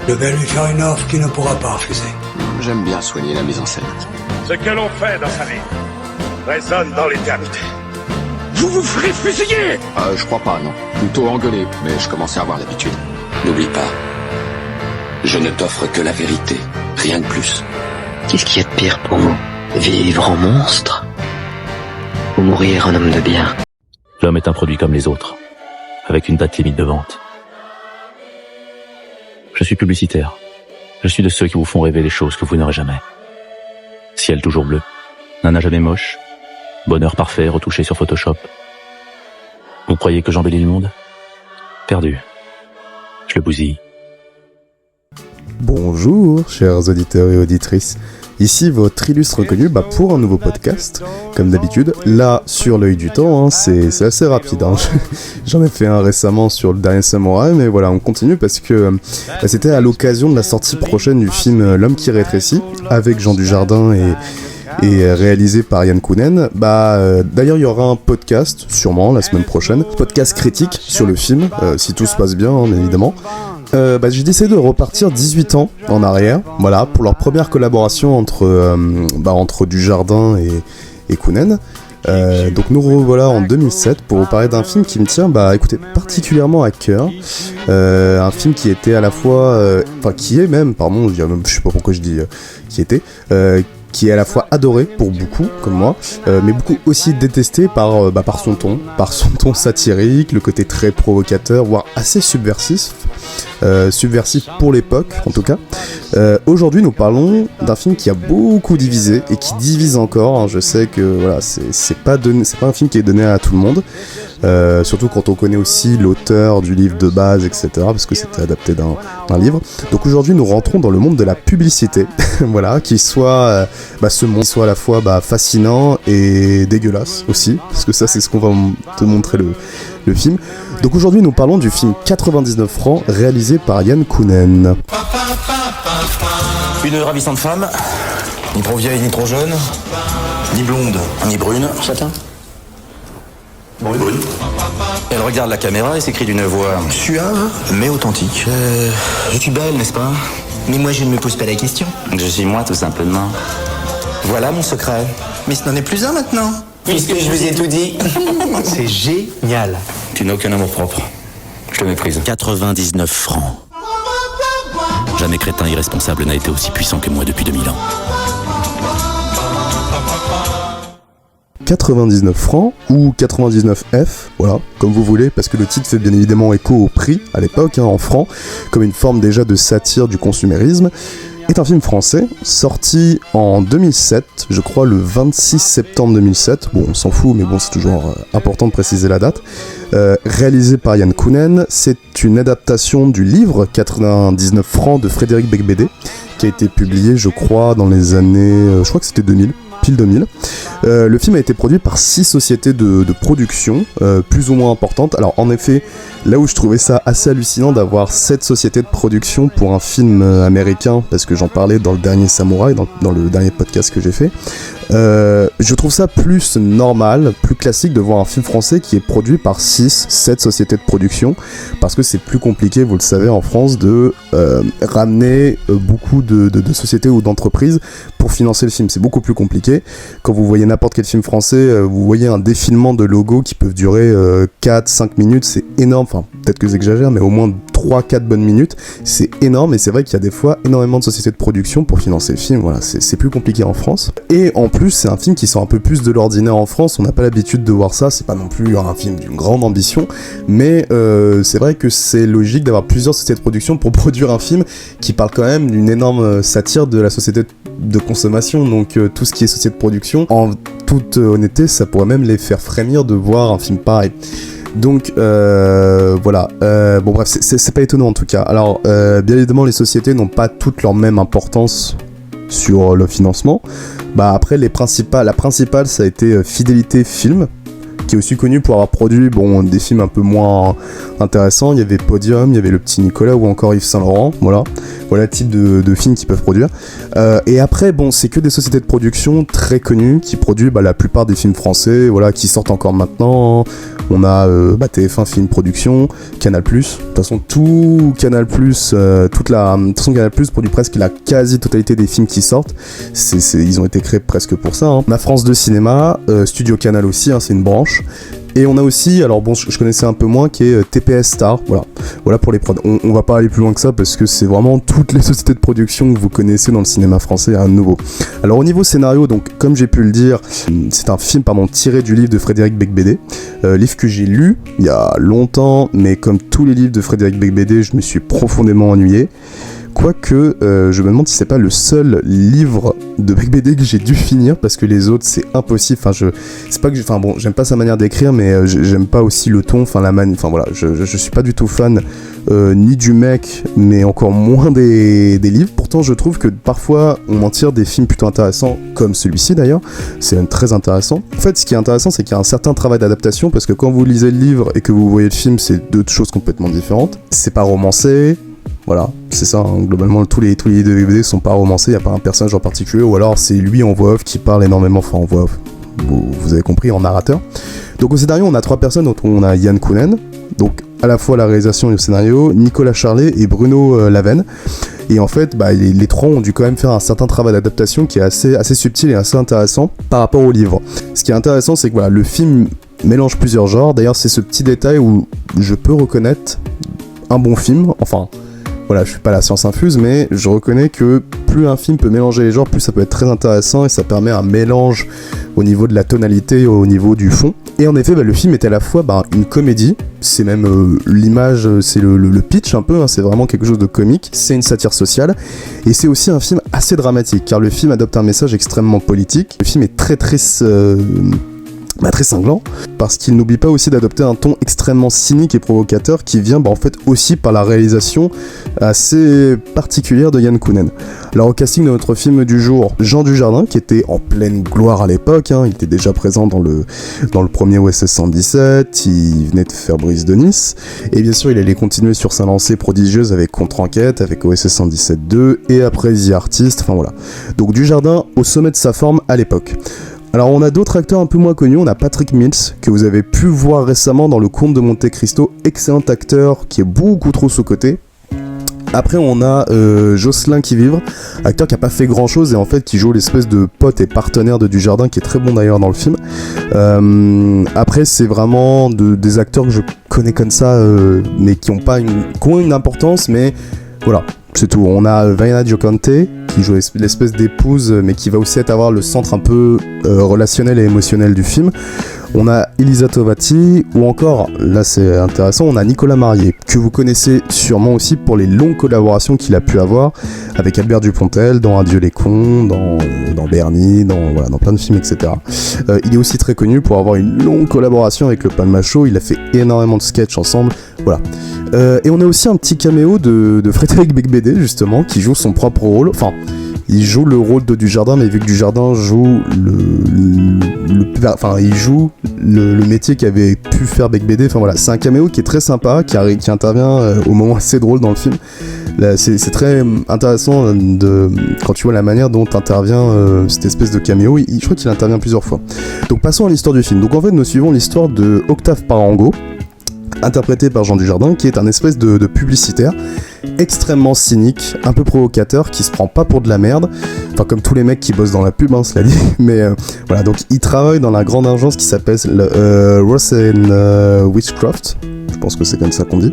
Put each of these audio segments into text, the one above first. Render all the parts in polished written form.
Je vais lui faire une offre qu'il ne pourra pas refuser. J'aime bien soigner la mise en scène. Ce que l'on fait dans sa vie résonne dans l'éternité. Vous vous ferez fusiller! Je crois pas, non. Plutôt engueuler, mais je commençais à avoir l'habitude. N'oublie pas, je ne t'offre que la vérité, rien de plus. Qu'est-ce qu'il y a de pire pour vous? Vivre en monstre? Ou mourir en homme de bien? L'homme est un produit comme les autres, avec une date limite de vente. Je suis publicitaire. Je suis de ceux qui vous font rêver les choses que vous n'aurez jamais. Ciel toujours bleu, nana jamais moche, bonheur parfait retouché sur Photoshop. Vous croyez que j'embellis le monde? Perdu. Je le bousille. Bonjour, chers auditeurs et auditrices. Ici votre illustre reconnu pour un nouveau podcast. Comme d'habitude, là, sur l'œil du temps, c'est assez rapide. J'en ai fait un récemment sur le dernier Samouraï, mais voilà, on continue parce que c'était à l'occasion de la sortie prochaine du film L'homme qui rétrécit, avec Jean Dujardin et réalisé par Yann Kounen. D'ailleurs, il y aura un podcast, sûrement, la semaine prochaine. Podcast critique sur le film, si tout se passe bien, bien évidemment. J'ai décidé de repartir 18 ans en arrière, voilà, pour leur première collaboration entre Dujardin et Kounen. Donc nous revoilà en 2007 pour vous parler d'un film qui me tient, écoutez, particulièrement à cœur. Un film qui était à la fois, qui est même, pardon, je sais pas pourquoi je dis qui est à la fois adoré pour beaucoup, comme moi, mais beaucoup aussi détesté par son ton satirique, le côté très provocateur, voire assez subversif pour l'époque, en tout cas. Aujourd'hui, nous parlons d'un film qui a beaucoup divisé, et qui divise encore, Je sais que, voilà, c'est pas un film qui est donné à tout le monde, surtout quand on connaît aussi l'auteur du livre de base, etc., parce que c'était adapté d'un livre. Donc aujourd'hui, nous rentrons dans le monde de la publicité, voilà, qui soit ce monde soit à la fois fascinant et dégueulasse aussi, parce que ça, c'est ce qu'on va te montrer le film. Donc aujourd'hui, nous parlons du film 99 francs, réalisé par Yann Kounen. Une ravissante femme, ni trop vieille ni trop jeune, ni blonde ni brune. Châtain? Brune. Elle regarde la caméra et s'écrit d'une voix suave mais authentique. Je suis belle, n'est-ce pas? Mais moi, je ne me pose pas la question. Je suis moi, tout simplement. Voilà mon secret. Mais ce n'en est plus un maintenant. Puisque je vous ai tout dit. C'est génial. Tu n'as aucun amour propre. Je te méprise. 99 francs. Jamais crétin irresponsable n'a été aussi puissant que moi depuis 2000 ans. 99 francs ou 99F, voilà, comme vous voulez, parce que le titre fait bien évidemment écho au prix à l'époque, en francs, comme une forme déjà de satire du consumérisme, est un film français, sorti en 2007, je crois le 26 septembre 2007, bon on s'en fout, mais bon c'est toujours important de préciser la date, réalisé par Yann Kounen. C'est une adaptation du livre 99 francs de Frédéric Becbédé, qui a été publié je crois dans les années, je crois que c'était 2000, pile 2000. Le film a été produit par 6 sociétés de production, plus ou moins importantes. Alors en effet, là où je trouvais ça assez hallucinant d'avoir 7 sociétés de production pour un film américain, parce que j'en parlais dans le dernier Samouraï, dans le dernier podcast que j'ai fait, je trouve ça plus normal, plus classique de voir un film français qui est produit par 7 sociétés de production, parce que c'est plus compliqué, vous le savez, en France, de ramener beaucoup de sociétés ou d'entreprises pour financer le film. C'est beaucoup plus compliqué. Quand vous voyez n'importe quel film français, vous voyez un défilement de logos qui peuvent durer 4-5 minutes, c'est énorme, enfin peut-être que j'exagère, mais au moins 3-4 bonnes minutes, c'est énorme, et c'est vrai qu'il y a des fois énormément de sociétés de production pour financer le film, voilà, c'est plus compliqué en France. Et en plus, c'est un film qui sort un peu plus de l'ordinaire en France, on n'a pas l'habitude de voir ça, c'est pas non plus un film d'une grande ambition, mais c'est vrai que c'est logique d'avoir plusieurs sociétés de production pour produire un film qui parle quand même d'une énorme satire de la société de consommation, donc tout ce qui est société de production, en toute honnêteté, ça pourrait même les faire frémir de voir un film pareil. Donc voilà, bon bref, c'est pas étonnant en tout cas. Alors bien évidemment, les sociétés n'ont pas toutes leur même importance sur le financement. Après la principale ça a été Fidélité Film, qui est aussi connu pour avoir produit des films un peu moins intéressants. Il y avait Podium, il y avait Le Petit Nicolas ou encore Yves Saint Laurent, voilà le type de films qu'ils peuvent produire. Et après, c'est que des sociétés de production très connues qui produisent la plupart des films français, qui sortent encore maintenant. On a TF1 Film Production, Canal+. De toute façon, tout Canal+, Canal+ produit presque la quasi-totalité des films qui sortent. Ils ont été créés presque pour ça. On a France 2 Cinéma, Studio Canal aussi, c'est une branche. Et on a aussi, je connaissais un peu moins, qui est TPS Star, voilà pour les prods. On va pas aller plus loin que ça parce que c'est vraiment toutes les sociétés de production que vous connaissez dans le cinéma français, rien de nouveau. Alors au niveau scénario, donc comme j'ai pu le dire, c'est un film tiré du livre de Frédéric Beigbeder, livre que j'ai lu il y a longtemps, mais comme tous les livres de Frédéric Beigbeder, je me suis profondément ennuyé. Quoique, je me demande si c'est pas le seul livre de Beigbeder que j'ai dû finir, parce que les autres, c'est impossible. J'aime pas sa manière d'écrire, mais j'aime pas aussi le ton, je suis pas du tout fan ni du mec, mais encore moins des livres. Pourtant, je trouve que parfois, on en tire des films plutôt intéressants, comme celui-ci d'ailleurs. C'est très intéressant. En fait, ce qui est intéressant, c'est qu'il y a un certain travail d'adaptation, parce que quand vous lisez le livre et que vous voyez le film, c'est deux choses complètement différentes. C'est pas romancé. Voilà, c'est ça, globalement tous les livres de Beigbeder sont pas romancés, il n'y a pas un personnage en particulier, ou alors c'est lui en voix off qui parle énormément, en voix off, vous avez compris, en narrateur. Donc au scénario, on a 3 personnes, donc on a Yann Kounen, donc à la fois la réalisation et le scénario, Nicolas Charlet et Bruno Lavenne. Et en fait, les 3 ont dû quand même faire un certain travail d'adaptation qui est assez subtil et assez intéressant par rapport au livre. Ce qui est intéressant, c'est que le film mélange plusieurs genres, d'ailleurs c'est ce petit détail où je peux reconnaître un bon film, je suis pas la science infuse, mais je reconnais que plus un film peut mélanger les genres, plus ça peut être très intéressant et ça permet un mélange au niveau de la tonalité, au niveau du fond. Et en effet, le film est à la fois une comédie, c'est même l'image, c'est le pitch un peu, c'est vraiment quelque chose de comique, c'est une satire sociale, et c'est aussi un film assez dramatique, car le film adopte un message extrêmement politique. Le film est très cinglant, parce qu'il n'oublie pas aussi d'adopter un ton extrêmement cynique et provocateur qui vient aussi par la réalisation assez particulière de Yann Kounen. Alors au casting de notre film du jour, Jean Dujardin, qui était en pleine gloire à l'époque, il était déjà présent dans le premier OSS 117, il venait de faire Brise de Nice, et bien sûr il allait continuer sur sa lancée prodigieuse avec Contre-Enquête, avec OSS 117-2, et après The Artist, Donc Dujardin au sommet de sa forme à l'époque. Alors on a d'autres acteurs un peu moins connus, on a Patrick Mills, que vous avez pu voir récemment dans Le Comte de Monte Cristo, excellent acteur qui est beaucoup trop sous-coté. Après on a Jocelyn Quivivre, acteur qui a pas fait grand chose et en fait qui joue l'espèce de pote et partenaire de Dujardin, qui est très bon d'ailleurs dans le film. Après c'est vraiment des acteurs que je connais comme ça, mais qui ont une importance, mais voilà, c'est tout. On a Vaiana Giocante, qui joue l'espèce d'épouse, mais qui va aussi avoir le centre un peu relationnel et émotionnel du film. On a Elisa Tovati, ou encore, là c'est intéressant, on a Nicolas Marié, que vous connaissez sûrement aussi pour les longues collaborations qu'il a pu avoir avec Albert Dupontel, dans Adieu les cons, dans Bernie, dans plein de films, etc. Il est aussi très connu pour avoir une longue collaboration avec le Palma Show, il a fait énormément de sketchs ensemble, voilà. Et on a aussi un petit caméo de Frédéric Beigbeder, justement, qui joue son propre rôle, il joue le rôle de Dujardin, mais vu que Dujardin joue il joue le métier qu'avait pu faire Beigbeder, c'est un caméo qui est très sympa, qui intervient au moment assez drôle dans le film. Là, c'est très intéressant quand tu vois la manière dont intervient cette espèce de caméo, je crois qu'il intervient plusieurs fois. Donc passons à l'histoire du film. Donc en fait nous suivons l'histoire de Octave Parango, interprété par Jean Dujardin, qui est un espèce de publicitaire extrêmement cynique, un peu provocateur, qui se prend pas pour de la merde, comme tous les mecs qui bossent dans la pub, cela dit, mais voilà, donc il travaille dans la grande agence qui s'appelle Ross & Witchcraft, je pense que c'est comme ça qu'on dit,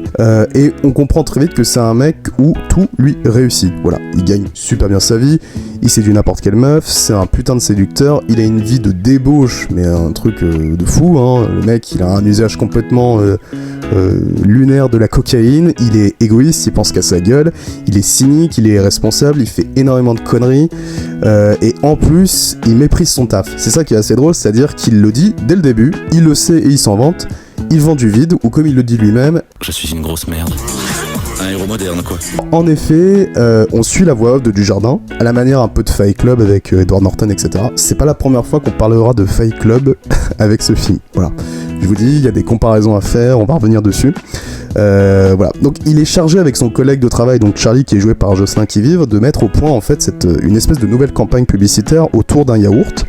et on comprend très vite que c'est un mec où tout lui réussit, voilà, il gagne super bien sa vie, il séduit n'importe quelle meuf, c'est un putain de séducteur, il a une vie de débauche, mais un truc de fou, le mec il a un usage complètement lunaire de la cocaïne, il est égoïste, il pense qu'à sa gueule, il est cynique, il est irresponsable, il fait énormément de conneries, et en plus il méprise son taf. C'est ça qui est assez drôle, c'est-à-dire qu'il le dit dès le début, il le sait et il s'en vante, il vend du vide, ou comme il le dit lui-même, Je suis une grosse merde. Un héros moderne, quoi. En effet, on suit la voix off de Dujardin, à la manière un peu de Fight Club avec Edward Norton, etc. C'est pas la première fois qu'on parlera de Fight Club avec ce film, voilà. Je vous dis, il y a des comparaisons à faire, on va revenir dessus. Voilà. Donc il est chargé avec son collègue de travail, donc Charlie, qui est joué par Jocelyn Qui-Vive, de mettre au point en fait une espèce de nouvelle campagne publicitaire autour d'un yaourt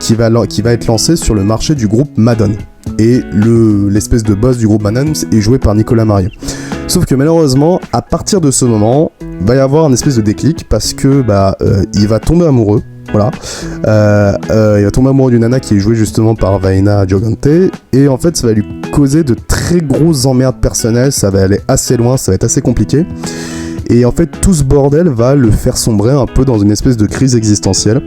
qui va être lancé sur le marché du groupe Madone. Et l'espèce de boss du groupe Madone est joué par Nicolas Marié. Sauf que malheureusement, à partir de ce moment, va y avoir un espèce de déclic parce que il va tomber amoureux. Voilà. Il va tomber amoureux d'une nana qui est jouée justement par Vaina Giogante. Et en fait, ça va lui causer de très grosses emmerdes personnelles. Ça va aller assez loin, ça va être assez compliqué. Et en fait, tout ce bordel va le faire sombrer un peu dans une espèce de crise existentielle.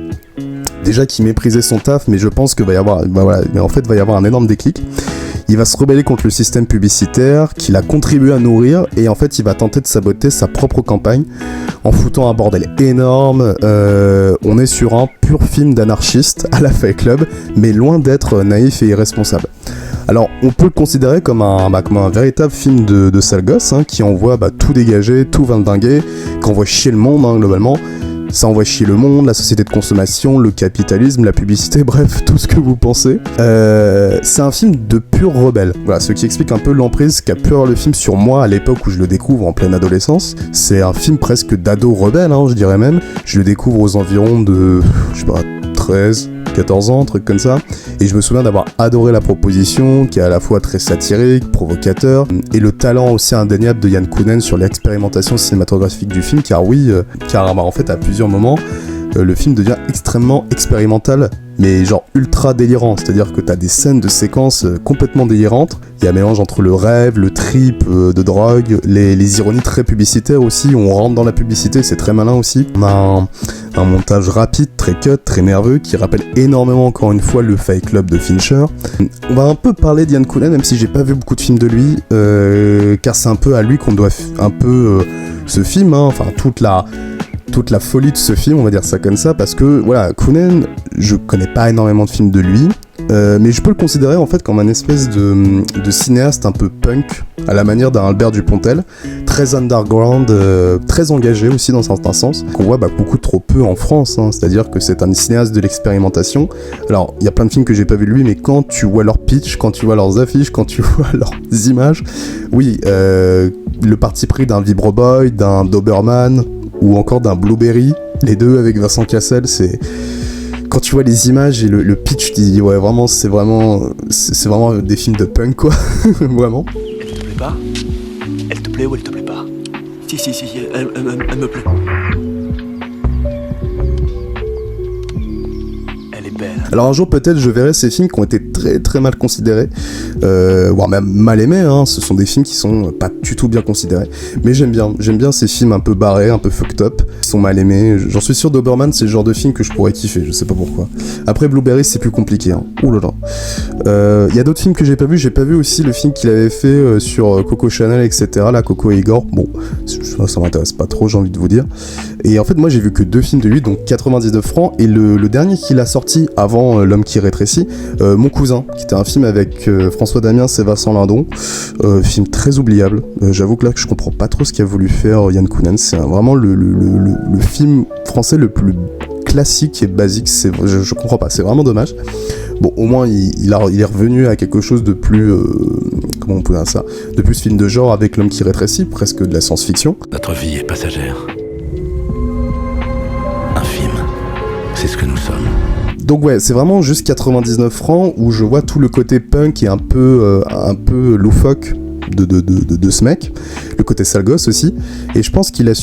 Déjà qu'il méprisait son taf, mais je pense que va y avoir un énorme déclic. Il va se rebeller contre le système publicitaire qu'il a contribué à nourrir et en fait il va tenter de saboter sa propre campagne en foutant un bordel énorme. On est sur un pur film d'anarchiste à la Fight Club, mais loin d'être naïf et irresponsable. Alors on peut le considérer comme un véritable film de sale gosse, qui envoie tout dégager, tout vindinguer, qui envoie chier le monde globalement. Ça envoie chier le monde, la société de consommation, le capitalisme, la publicité, bref, tout ce que vous pensez. C'est un film de pur rebelle. Voilà, ce qui explique un peu l'emprise qu'a pu avoir le film sur moi à l'époque où je le découvre en pleine adolescence. C'est un film presque d'ado rebelle, je dirais même. Je le découvre aux environs de, 13, 14 ans, un truc comme ça. Et je me souviens d'avoir adoré la proposition, qui est à la fois très satirique, provocateur, et le talent aussi indéniable de Yann Kounen sur l'expérimentation cinématographique du film, car en fait, à plusieurs moments, le film devient extrêmement expérimental, mais genre ultra délirant, c'est-à-dire que t'as des scènes de séquences complètement délirantes, il y a un mélange entre le rêve, le trip de drogue, les ironies très publicitaires aussi, on rentre dans la publicité, c'est très malin aussi. On a un montage rapide, très cut, très nerveux, qui rappelle énormément encore une fois le Fight Club de Fincher. On va un peu parler d'Yann Kounen, même si j'ai pas vu beaucoup de films de lui, car c'est un peu à lui qu'on doit ce film, toute la folie de ce film, on va dire ça comme ça, parce que voilà, Kounen, je connais pas énormément de films de lui, mais je peux le considérer en fait comme un espèce de cinéaste un peu punk, à la manière d'un Albert Dupontel, très underground, très engagé aussi dans certains sens, qu'on voit beaucoup trop peu en France, c'est-à-dire que c'est un cinéaste de l'expérimentation. Alors, il y a plein de films que j'ai pas vu de lui, mais quand tu vois leur pitch, quand tu vois leurs affiches, quand tu vois leurs images, oui, le parti pris d'un Vibroboy, d'un Doberman, ou encore d'un Blueberry, les deux avec Vincent Cassel, c'est... Quand tu vois les images et le pitch, tu dis ouais, vraiment, c'est vraiment des films de punk, quoi. Vraiment. Elle te plaît pas? Elle te plaît ou elle te plaît pas? Si, elle me plaît. Elle est belle. Alors un jour peut-être je verrai ces films qui ont été très très mal considérés, voire même mal aimés, ce sont des films qui sont pas du tout bien considérés, mais j'aime bien ces films un peu barrés, un peu fucked up, qui sont mal aimés. J'en suis sûr, Doberman c'est le genre de film que je pourrais kiffer, je sais pas pourquoi. Après Blueberry c'est plus compliqué, ouh là là. Y a d'autres films que j'ai pas vu aussi le film qu'il avait fait sur Coco Chanel, etc., là, Coco et Igor, bon, ça m'intéresse pas trop, j'ai envie de vous dire. Et en fait moi j'ai vu que 2 films de lui, donc 99 francs, et le dernier qu'il a sorti avant L'homme qui rétrécit, Mon cousin, qui était un film avec François Damiens et Vincent Lindon, film très oubliable. J'avoue que là je comprends pas trop ce qu'a voulu faire Yann Kounen, c'est vraiment le film français le plus classique et basique, je comprends pas, c'est vraiment dommage. Bon, au moins il est revenu à quelque chose de plus comment on peut dire ça, de plus film de genre avec L'homme qui rétrécit, presque de la science-fiction. Notre vie est passagère. Un film, c'est ce que nous sommes. Donc ouais, c'est vraiment juste 99 francs où je vois tout le côté punk et un peu loufoque de ce mec, le côté sale gosse aussi, et je pense qu'il a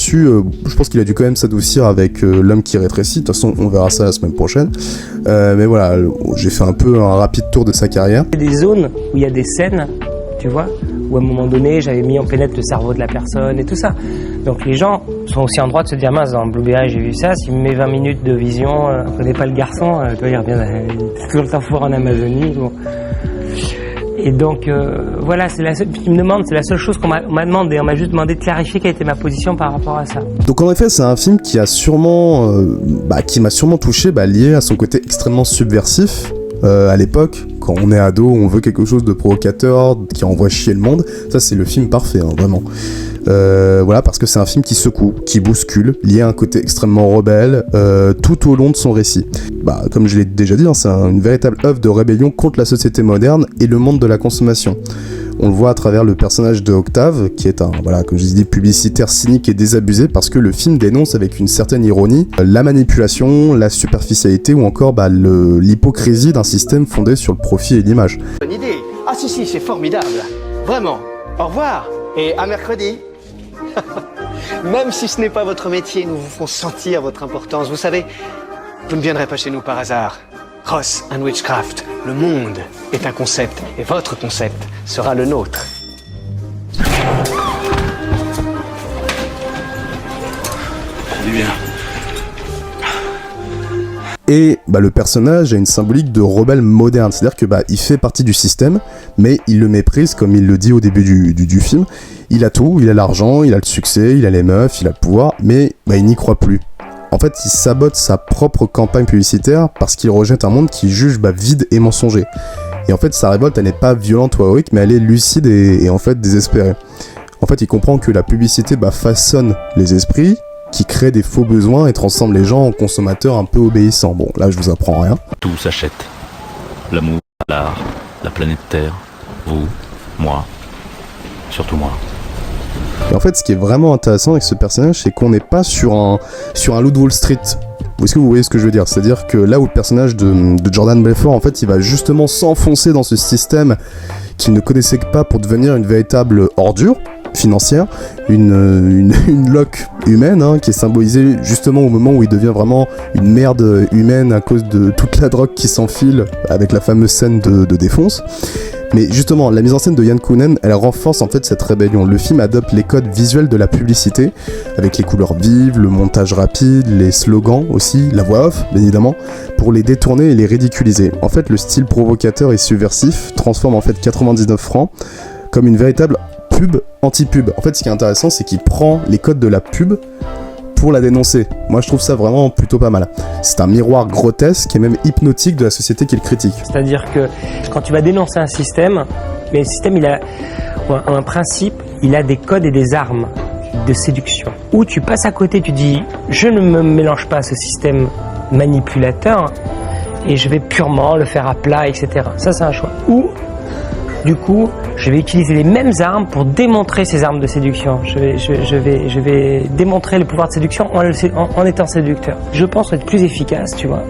dû quand même s'adoucir avec L'homme qui rétrécit. De toute façon on verra ça la semaine prochaine, mais voilà, j'ai fait un peu un rapide tour de sa carrière. Il y a des zones où il y a des scènes, tu vois, où à un moment donné j'avais mis en plein net le cerveau de la personne et tout ça, donc les gens sont aussi en droit de se dire mince, dans Blueberry j'ai vu ça, s'il me met 20 minutes de vision, on connaît pas le garçon, tu vois, il revient tout le temps fort en Amazonie, bon. Et donc voilà, c'est la seule chose qu'on m'a demandé, on m'a juste demandé de clarifier quelle était ma position par rapport à ça. Donc en effet c'est un film qui a sûrement qui m'a sûrement touché, lié à son côté extrêmement subversif. À l'époque, quand on est ado, on veut quelque chose de provocateur, qui envoie chier le monde, ça c'est le film parfait, vraiment. Voilà, parce que c'est un film qui secoue, qui bouscule, lié à un côté extrêmement rebelle, tout au long de son récit. Bah, comme je l'ai déjà dit, hein, c'est une véritable œuvre de rébellion contre la société moderne et le monde de la consommation. On le voit à travers le personnage de Octave, qui est un, voilà, comme je dis, publicitaire cynique et désabusé, parce que le film dénonce avec une certaine ironie la manipulation, la superficialité ou encore l'hypocrisie d'un système fondé sur le profit et l'image. Bonne idée. Ah si, c'est formidable. Vraiment. Au revoir et à mercredi. Même si ce n'est pas votre métier, nous vous ferons sentir votre importance. Vous savez, vous ne viendrez pas chez nous par hasard. Ross and Witchcraft, le monde est un concept et votre concept sera le nôtre. Du bien. Et le personnage a une symbolique de rebelle moderne, c'est-à-dire que il fait partie du système, mais il le méprise, comme il le dit au début du film. Il a tout, il a l'argent, il a le succès, il a les meufs, il a le pouvoir, mais il n'y croit plus. En fait, il sabote sa propre campagne publicitaire parce qu'il rejette un monde qu'il juge vide et mensonger. Et en fait, sa révolte, elle n'est pas violente ou héroïque, mais elle est lucide et en fait désespérée. En fait, il comprend que la publicité façonne les esprits, qui crée des faux besoins et transforme les gens en consommateurs un peu obéissants. Bon, là, je vous apprends rien. Tout s'achète. L'amour, l'art, la planète Terre, vous, moi, surtout moi. Et en fait, ce qui est vraiment intéressant avec ce personnage, c'est qu'on n'est pas sur un loup de Wall Street. Est-ce que vous voyez ce que je veux dire? C'est-à-dire que là où le personnage de Jordan Belfort, en fait, il va justement s'enfoncer dans ce système qu'il ne connaissait pas pour devenir une véritable ordure financière, une loque humaine, qui est symbolisée justement au moment où il devient vraiment une merde humaine à cause de toute la drogue qui s'enfile avec la fameuse scène de défonce. Mais justement, la mise en scène de Yann Kounen, elle renforce en fait cette rébellion. Le film adopte les codes visuels de la publicité, avec les couleurs vives, le montage rapide, les slogans aussi, la voix off, bien évidemment, pour les détourner et les ridiculiser. En fait, le style provocateur et subversif transforme en fait 99 francs comme une véritable pub anti-pub. En fait, ce qui est intéressant, c'est qu'il prend les codes de la pub pour la dénoncer. Moi, je trouve ça vraiment plutôt pas mal. C'est un miroir grotesque et même hypnotique de la société qu'il critique. C'est-à-dire que quand tu vas dénoncer un système, mais le système, il a un principe, il a des codes et des armes de séduction. Où tu passes à côté, tu dis, je ne me mélange pas à ce système manipulateur et je vais purement le faire à plat, etc. Ça, c'est un choix. Ou, du coup, je vais utiliser les mêmes armes pour démontrer ces armes de séduction. Je vais démontrer le pouvoir de séduction en étant séducteur. Je pense être plus efficace, tu vois,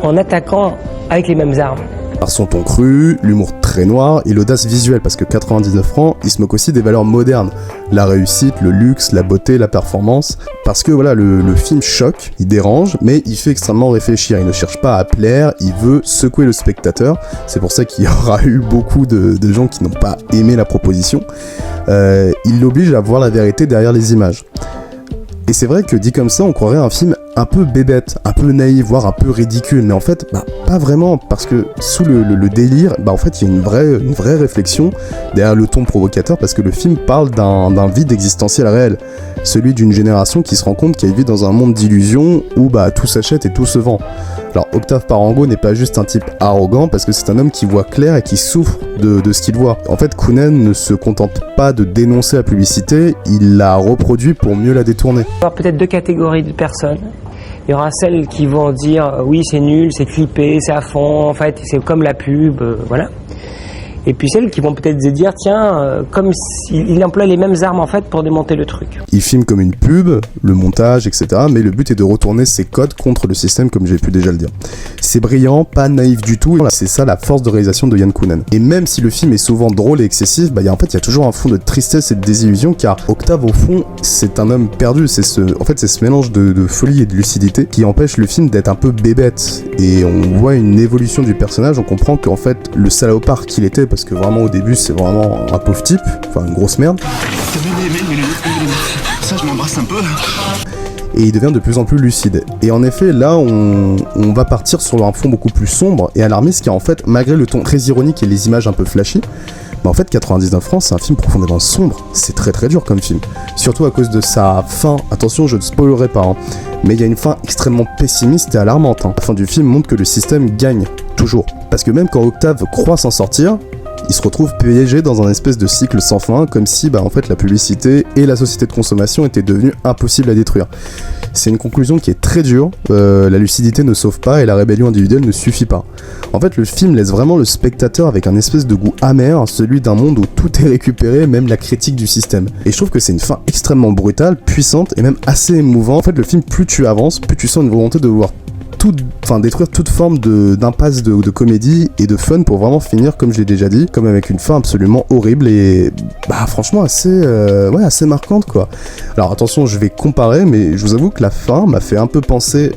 en attaquant avec les mêmes armes. Par son ton cru, l'humour très noir et l'audace visuelle, parce que 99 francs, il se moque aussi des valeurs modernes. La réussite, le luxe, la beauté, la performance. Parce que voilà, le film choque, il dérange, mais il fait extrêmement réfléchir. Il ne cherche pas à plaire, il veut secouer le spectateur. C'est pour ça qu'il y aura eu beaucoup de gens qui n'ont pas aimé la proposition. Il l'oblige à voir la vérité derrière les images. Et c'est vrai que dit comme ça, on croirait un film un peu bébête, un peu naïf, voire un peu ridicule, mais en fait, pas vraiment, parce que sous le délire, en fait, il y a une vraie réflexion derrière le ton provocateur, parce que le film parle d'un vide existentiel réel, celui d'une génération qui se rend compte qu'elle vit dans un monde d'illusions où tout s'achète et tout se vend. Alors Octave Parango n'est pas juste un type arrogant, parce que c'est un homme qui voit clair et qui souffre de ce qu'il voit. En fait, Kounen ne se contente pas de dénoncer la publicité, il la reproduit pour mieux la détourner. Il y aura peut-être deux catégories de personnes. Il y aura celles qui vont dire oui, c'est nul, c'est clippé, c'est à fond, en fait c'est comme la pub, voilà. Et puis celles qui vont peut-être se dire tiens, comme il emploie les mêmes armes en fait pour démonter le truc. Il filme comme une pub, le montage, etc. Mais le but est de retourner ses codes contre le système, comme j'ai pu déjà le dire. C'est brillant, pas naïf du tout, et c'est ça la force de réalisation de Yann Kounen. Et même si le film est souvent drôle et excessif, il y a toujours un fond de tristesse et de désillusion, car Octave au fond, c'est un homme perdu. C'est ce mélange de folie et de lucidité qui empêche le film d'être un peu bébête. Et on voit une évolution du personnage, on comprend qu'en fait le salopard qu'il était, parce que vraiment au début c'est vraiment un pauvre type, enfin une grosse merde. Ça je m'embrasse un peu. Et il devient de plus en plus lucide. Et en effet, là, on va partir sur un fond beaucoup plus sombre et alarmiste, car en fait, malgré le ton très ironique et les images un peu flashy, en fait, 99 francs, c'est un film profondément sombre. C'est très très dur comme film. Surtout à cause de sa fin. Attention, je ne spoilerai pas, mais il y a une fin extrêmement pessimiste et alarmante. La fin du film montre que le système gagne, toujours. Parce que même quand Octave croit s'en sortir, il se retrouve piégé dans un espèce de cycle sans fin, comme si en fait la publicité et la société de consommation étaient devenues impossibles à détruire. C'est une conclusion qui est très dure, la lucidité ne sauve pas et la rébellion individuelle ne suffit pas. En fait, le film laisse vraiment le spectateur avec un espèce de goût amer, celui d'un monde où tout est récupéré, même la critique du système. Et je trouve que c'est une fin extrêmement brutale, puissante et même assez émouvante. En fait, le film, plus tu avances, plus tu sens une volonté de vouloir détruire toute forme d'impasse de comédie et de fun pour vraiment finir, comme je l'ai déjà dit, comme avec une fin absolument horrible et franchement assez marquante quoi. Alors attention, je vais comparer, mais je vous avoue que la fin m'a fait un peu penser,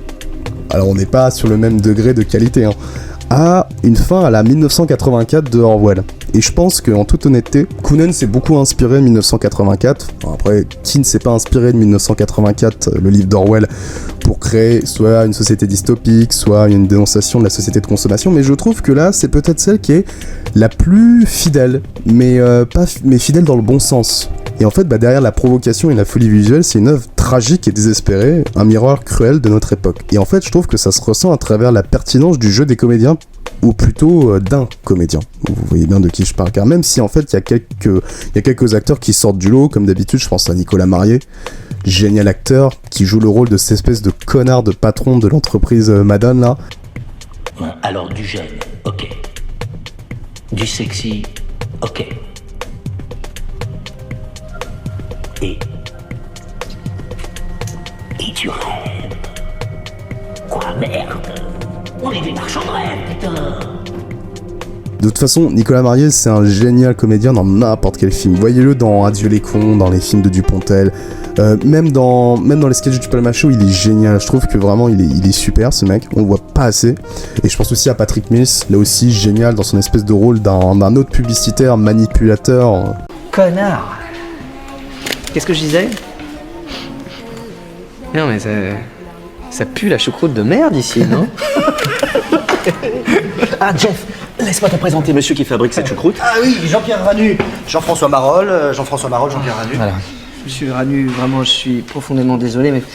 alors on n'est pas sur le même degré de qualité, à une fin à la 1984 de Orwell. Et je pense qu'en toute honnêteté, Koonen s'est beaucoup inspiré de 1984. Après, qui ne s'est pas inspiré de 1984, le livre d'Orwell, pour créer soit une société dystopique, soit une dénonciation de la société de consommation. Mais je trouve que là, c'est peut-être celle qui est la plus fidèle, mais fidèle dans le bon sens. Et en fait, derrière la provocation et la folie visuelle, c'est une œuvre tragique et désespérée, un miroir cruel de notre époque. Et en fait, je trouve que ça se ressent à travers la pertinence du jeu des comédiens, ou plutôt d'un comédien. Vous voyez bien de qui je parle, car même si en fait il y a quelques acteurs qui sortent du lot, comme d'habitude, je pense à Nicolas Marié, génial acteur, qui joue le rôle de cette espèce de connard de patron de l'entreprise Madone là. Bon, alors du jeune, ok. Du sexy, ok. Et du rêve. Quoi, merde? On est des marchands de rêve, putain. De toute façon, Nicolas Marié, c'est un génial comédien dans n'importe quel film. Voyez-le dans Adieu les cons, dans les films de Dupontel, même dans les sketchs du Palma Show, il est génial. Je trouve que vraiment, il est super, ce mec. On le voit pas assez. Et je pense aussi à Patrick Mills, là aussi génial dans son espèce de rôle d'un autre publicitaire, manipulateur. Connard. Qu'est-ce que je disais? Non mais ça pue la choucroute de merde ici, non? Ah Jeff, laisse-moi te présenter monsieur qui fabrique cette choucroute. Ah oui, Jean-Pierre Ranu, Jean-François Marolles, Jean-Pierre Ranu. Voilà. Monsieur Ranu, vraiment, je suis profondément désolé, mais vous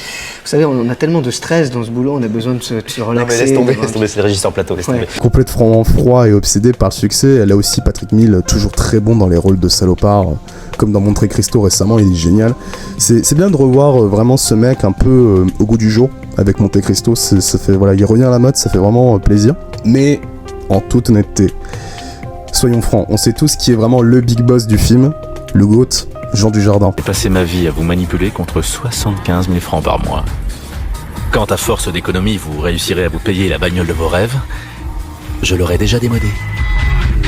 savez, on a tellement de stress dans ce boulot, on a besoin de se relaxer. Non mais laisse tomber, c'est le régisseur plateau, laisse tomber. Complètement froid et obsédé par le succès, là aussi Patrick Mills, toujours très bon dans les rôles de salopard, comme dans Monte Cristo récemment, il est génial. C'est bien de revoir vraiment ce mec un peu au goût du jour avec Monte Cristo, ça fait, voilà, il revient à la mode, ça fait vraiment plaisir. Mais en toute honnêteté, soyons francs, on sait tous qui est vraiment le big boss du film, le GOAT, Jean Dujardin. J'ai passé ma vie à vous manipuler contre 75 000 francs par mois. Quand à force d'économie, vous réussirez à vous payer la bagnole de vos rêves, je l'aurais déjà démodé.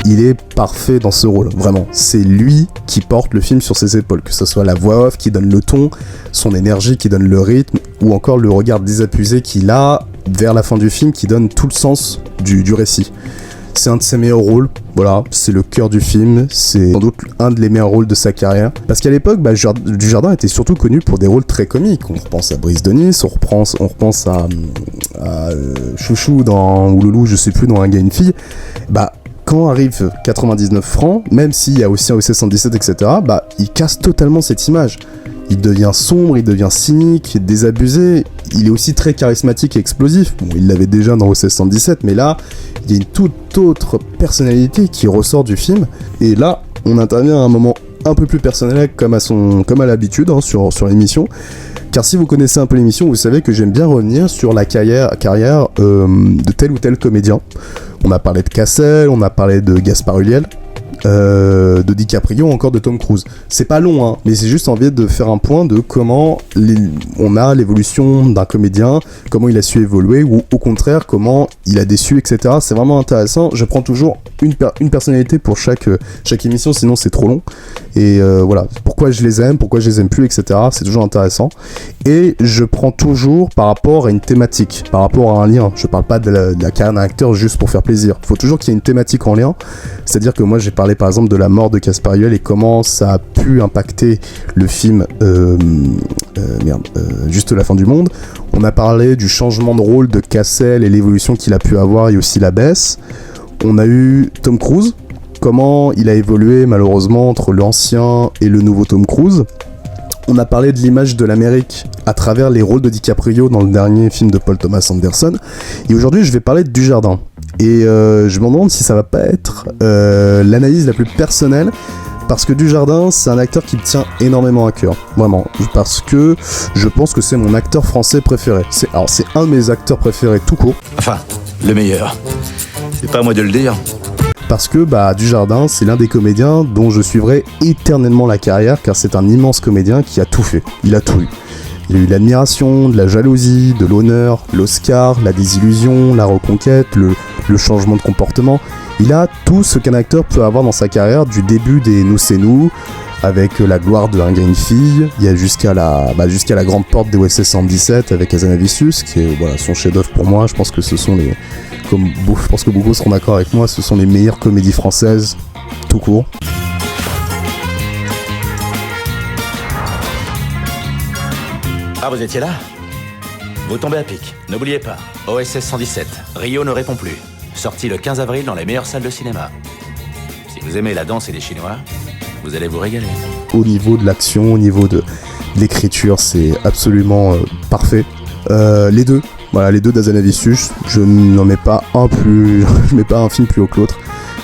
Il est parfait dans ce rôle, vraiment. C'est lui qui porte le film sur ses épaules, que ce soit la voix off qui donne le ton, son énergie qui donne le rythme, ou encore le regard désabusé qu'il a vers la fin du film qui donne tout le sens du récit. C'est un de ses meilleurs rôles, voilà, c'est le cœur du film, c'est sans doute un de les meilleurs rôles de sa carrière. Parce qu'à l'époque, Dujardin était surtout connu pour des rôles très comiques. On repense à Brice de Nice, on repense à Chouchou dans Ouloulou, je sais plus, dans Un gars et une fille. Quand arrive 99 francs, même s'il y a aussi un OC117, etc., il casse totalement cette image. Il devient sombre, il devient cynique, désabusé, il est aussi très charismatique et explosif. Bon, il l'avait déjà dans OC117, mais là, il y a une toute autre personnalité qui ressort du film. Et là, on intervient à un moment un peu plus personnel, comme à l'habitude, sur l'émission. Car si vous connaissez un peu l'émission, vous savez que j'aime bien revenir sur la carrière de tel ou tel comédien. On a parlé de Cassel, on a parlé de Gaspard Ulliel, de DiCaprio, encore de Tom Cruise. C'est pas long, mais c'est juste envie de faire un point de comment on a l'évolution d'un comédien, comment il a su évoluer, ou au contraire, comment il a déçu, etc. C'est vraiment intéressant. Je prends toujours une personnalité pour chaque émission, sinon c'est trop long. Et voilà, pourquoi je les aime, pourquoi je les aime plus, etc. C'est toujours intéressant. Et je prends toujours par rapport à une thématique, par rapport à un lien. Je parle pas de la carrière d'un acteur juste pour faire plaisir. Il faut toujours qu'il y ait une thématique en lien. C'est-à-dire que moi j'ai parlé par exemple de la mort de Gaspard Ulliel et comment ça a pu impacter le film Juste la fin du monde. On a parlé du changement de rôle de Cassel et l'évolution qu'il a pu avoir et aussi la baisse. On a eu Tom Cruise, comment il a évolué malheureusement entre l'ancien et le nouveau Tom Cruise. On a parlé de l'image de l'Amérique à travers les rôles de DiCaprio dans le dernier film de Paul Thomas Anderson. Et aujourd'hui, je vais parler de Dujardin. Et je me demande si ça va pas être l'analyse la plus personnelle, parce que Dujardin, c'est un acteur qui me tient énormément à cœur, vraiment, parce que je pense que c'est mon acteur français préféré. C'est un de mes acteurs préférés tout court. Enfin, le meilleur. C'est pas à moi de le dire. Parce que Dujardin, c'est l'un des comédiens dont je suivrai éternellement la carrière, car c'est un immense comédien qui a tout fait. Il a tout eu. Il a eu l'admiration, de la jalousie, de l'honneur, l'Oscar, la désillusion, la reconquête, le changement de comportement. Il a tout ce qu'un acteur peut avoir dans sa carrière, du début des Nous c'est nous, avec la gloire de Un gars, une fille, il y a jusqu'à la grande porte des OSS 117 avec Hazanavicius, qui est son chef-d'œuvre pour moi. Je pense que ce sont je pense que beaucoup seront d'accord avec moi, ce sont les meilleures comédies françaises, tout court. Ah, vous étiez là? Vous tombez à pic. N'oubliez pas, OSS 117, Rio ne répond plus. Sorti le 15 avril dans les meilleures salles de cinéma. Si vous aimez la danse et les Chinois, vous allez vous régaler. Au niveau de l'action, au niveau de l'écriture, c'est absolument parfait. Les deux d'Hazanavicius, je n'en mets pas un film plus haut que l'autre.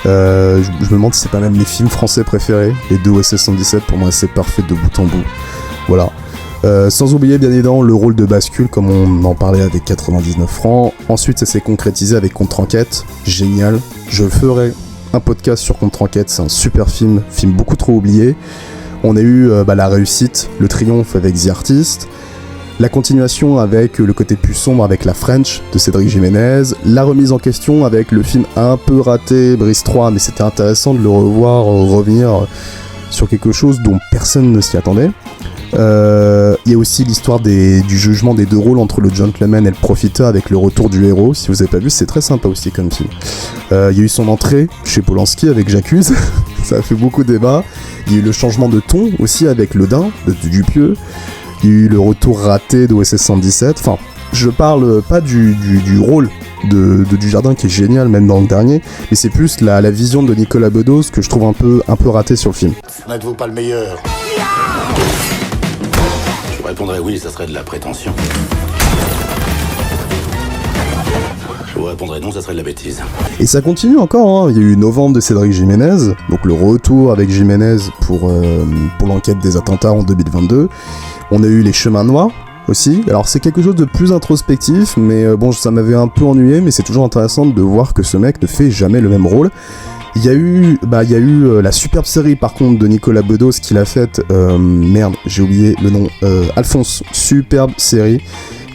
Je me demande si c'est pas même mes films français préférés. Les deux OSS 117, pour moi, c'est parfait de bout en bout. Voilà. Sans oublier bien évidemment le rôle de Bascule, comme on en parlait avec 99 francs. Ensuite, ça s'est concrétisé avec Contre-Enquête, génial. Je ferai un podcast sur Contre-Enquête, c'est un super film beaucoup trop oublié. On a eu la réussite, le triomphe avec The Artist, la continuation avec le côté plus sombre avec La French de Cédric Jiménez, la remise en question avec le film un peu raté, Brise 3, mais c'était intéressant de le revoir, revenir sur quelque chose dont personne ne s'y attendait. Il y a aussi l'histoire du jugement des deux rôles entre le gentleman et le profiteur avec le retour du héros. Si vous avez pas vu, c'est très sympa aussi comme film. Il y a eu son entrée chez Polanski avec J'accuse, ça a fait beaucoup de débats. Il y a eu le changement de ton aussi avec Le Dain de Dupieux. Il y a eu le retour raté d'OSS 117. Enfin, je parle pas du rôle de Dujardin qui est génial même dans le dernier, mais c'est plus la vision de Nicolas Bedos que je trouve un peu raté sur le film. N'êtes-vous pas le meilleur? Je répondrais oui, ça serait de la prétention. Je vous répondrais non, ça serait de la bêtise. Et ça continue encore, hein. Il y a eu Novembre de Cédric Jiménez, donc le retour avec Jiménez pour l'enquête des attentats en 2022. On a eu Les Chemins Noirs aussi. Alors c'est quelque chose de plus introspectif, mais ça m'avait un peu ennuyé, mais c'est toujours intéressant de voir que ce mec ne fait jamais le même rôle. Il y a eu la superbe série par contre de Nicolas Bedos qu'il a faite, j'ai oublié le nom, Alphonse, superbe série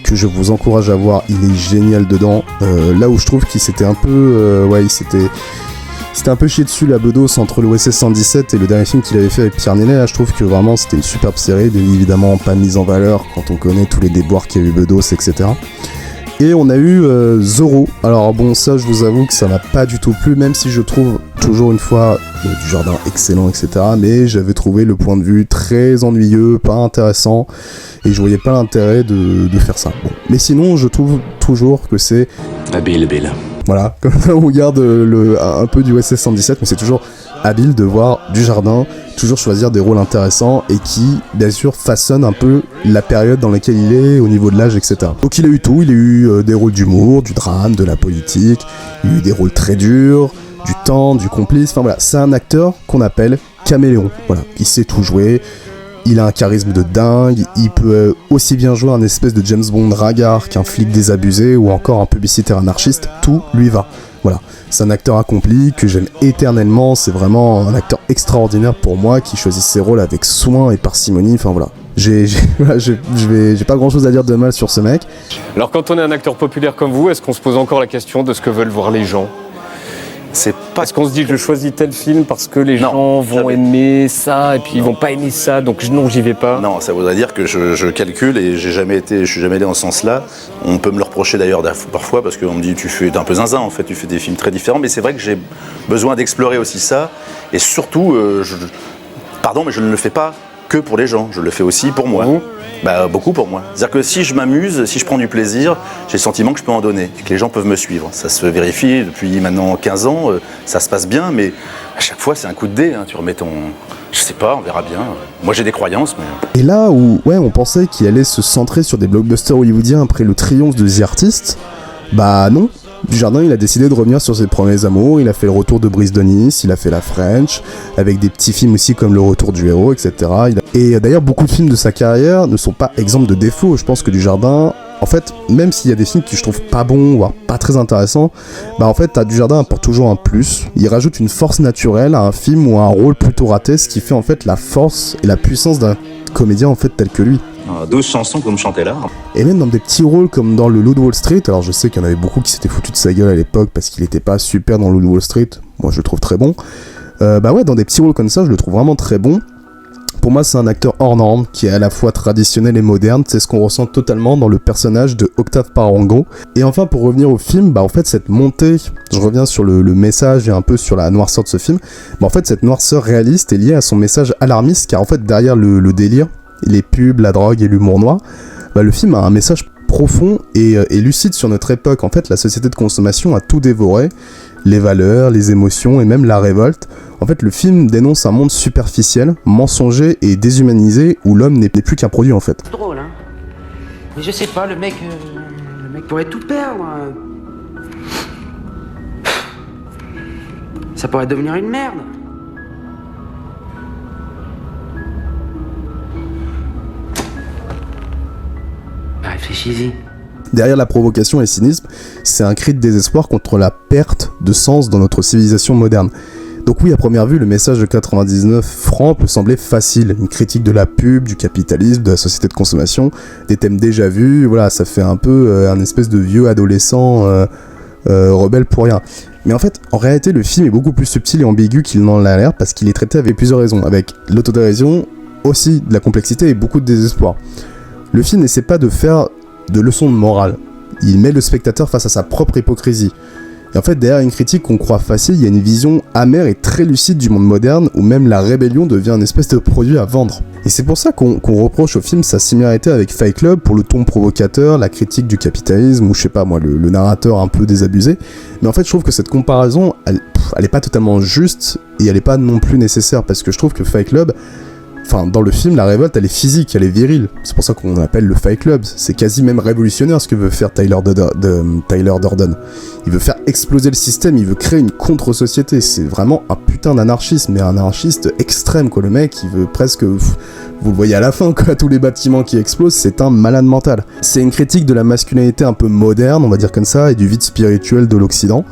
que je vous encourage à voir, il est génial dedans. Là où je trouve qu'il s'était un peu, c'était un peu chié dessus la Bedos entre l'OSS 117 et le dernier film qu'il avait fait avec Pierre Ninet. Là, je trouve que vraiment c'était une superbe série, bien évidemment pas mise en valeur quand on connaît tous les déboires qu'il y a eu Bedos, etc. Et on a eu Zorro. Alors ça je vous avoue que ça m'a pas du tout plu, même si je trouve toujours une fois Dujardin excellent, etc. Mais j'avais trouvé le point de vue très ennuyeux, pas intéressant, et je voyais pas l'intérêt de faire ça. Bon. Mais sinon je trouve toujours que c'est... Habile. Voilà, comme ça on regarde un peu du OSS 117, mais c'est toujours habile de voir Dujardin toujours choisir des rôles intéressants et qui, bien sûr, façonnent un peu la période dans laquelle il est, au niveau de l'âge, etc. Donc il a eu tout, il a eu des rôles d'humour, du drame, de la politique, il a eu des rôles très durs, du temps, du complice, enfin voilà, c'est un acteur qu'on appelle caméléon, voilà, il sait tout jouer, il a un charisme de dingue, il peut aussi bien jouer un espèce de James Bond ringard qu'un flic désabusé ou encore un publicitaire anarchiste, tout lui va. Voilà, c'est un acteur accompli que j'aime éternellement, c'est vraiment un acteur extraordinaire pour moi qui choisit ses rôles avec soin et parcimonie, enfin voilà. J'ai pas grand chose à dire de mal sur ce mec. Alors quand on est un acteur populaire comme vous, est-ce qu'on se pose encore la question de ce que veulent voir les gens ? Est-ce qu'on se dit je choisis tel film parce que les gens vont aimer ça et puis ils vont pas aimer ça, donc non, j'y vais pas? Non, ça voudrait dire que je calcule et je suis jamais allé dans ce sens-là. On peut me le reprocher d'ailleurs parfois parce qu'on me dit t'es un peu zinzin en fait, tu fais des films très différents, mais c'est vrai que j'ai besoin d'explorer aussi ça et surtout, pardon mais je ne le fais pas que pour les gens, je le fais aussi pour moi. Beaucoup pour moi. C'est-à-dire que si je m'amuse, si je prends du plaisir, j'ai le sentiment que je peux en donner et que les gens peuvent me suivre. Ça se vérifie depuis maintenant 15 ans, ça se passe bien, mais à chaque fois c'est un coup de dé, hein. Tu remets ton... Je sais pas, on verra bien. Moi j'ai des croyances, mais... Et là où on pensait qu'il allait se centrer sur des blockbusters hollywoodiens après le triomphe de The Artist, bah non. Dujardin, il a décidé de revenir sur ses premiers amours, il a fait le retour de Brise de Nice, il a fait La French, avec des petits films aussi comme Le Retour du Héros, etc. Et d'ailleurs, beaucoup de films de sa carrière ne sont pas exemples de défauts. Je pense que Dujardin, en fait, même s'il y a des films que je trouve pas bons, voire pas très intéressants, bah en fait, Dujardin apporte toujours un plus. Il rajoute une force naturelle à un film ou à un rôle plutôt raté, ce qui fait en fait la force et la puissance d'un comédien en fait tel que lui. 12 chansons que vous me chantez là. Et même dans des petits rôles comme dans le Loup de Wall Street, alors je sais qu'il y en avait beaucoup qui s'étaient foutus de sa gueule à l'époque parce qu'il était pas super dans le Loup de Wall Street, moi je le trouve très bon. Dans des petits rôles comme ça, je le trouve vraiment très bon. Pour moi, c'est un acteur hors norme qui est à la fois traditionnel et moderne, c'est ce qu'on ressent totalement dans le personnage de Octave Parango. Et enfin, pour revenir au film, en fait, cette montée, je reviens sur le message et un peu sur la noirceur de ce film, en fait, cette noirceur réaliste est liée à son message alarmiste, car en fait, derrière le délire, les pubs, la drogue et l'humour noir, le film a un message profond et lucide sur notre époque. En fait, la société de consommation a tout dévoré, les valeurs, les émotions et même la révolte. En fait, le film dénonce un monde superficiel, mensonger et déshumanisé où l'homme n'est plus qu'un produit en fait. C'est drôle, hein. Mais je sais pas, le mec pourrait tout perdre. Ça pourrait devenir une merde. Réfléchis-y. Derrière la provocation et le cynisme, c'est un cri de désespoir contre la perte de sens dans notre civilisation moderne. Donc oui, à première vue, le message de 99 francs peut sembler facile, une critique de la pub, du capitalisme, de la société de consommation, des thèmes déjà vus, voilà, ça fait un peu un espèce de vieux adolescent rebelle pour rien. Mais en fait, en réalité, le film est beaucoup plus subtil et ambigu qu'il n'en a l'air parce qu'il est traité avec plusieurs raisons, avec l'autodérision, aussi de la complexité et beaucoup de désespoir. Le film n'essaie pas de faire de leçons de morale, il met le spectateur face à sa propre hypocrisie. Et en fait, derrière une critique qu'on croit facile, il y a une vision amère et très lucide du monde moderne où même la rébellion devient une espèce de produit à vendre. Et c'est pour ça qu'on reproche au film sa similarité avec Fight Club pour le ton provocateur, la critique du capitalisme ou je sais pas moi, le narrateur un peu désabusé. Mais en fait, je trouve que cette comparaison, elle est pas totalement juste et elle est pas non plus nécessaire parce que je trouve que Fight Club, enfin, dans le film, la révolte, elle est physique, elle est virile. C'est pour ça qu'on appelle le Fight Club. C'est quasi même révolutionnaire ce que veut faire Tyler Durden. Il veut faire exploser le système, il veut créer une contre-société. C'est vraiment un putain d'anarchiste, mais un anarchiste extrême, quoi. Le mec, il veut presque... Vous le voyez à la fin, quoi, tous les bâtiments qui explosent, c'est un malade mental. C'est une critique de la masculinité un peu moderne, on va dire comme ça, et du vide spirituel de l'Occident.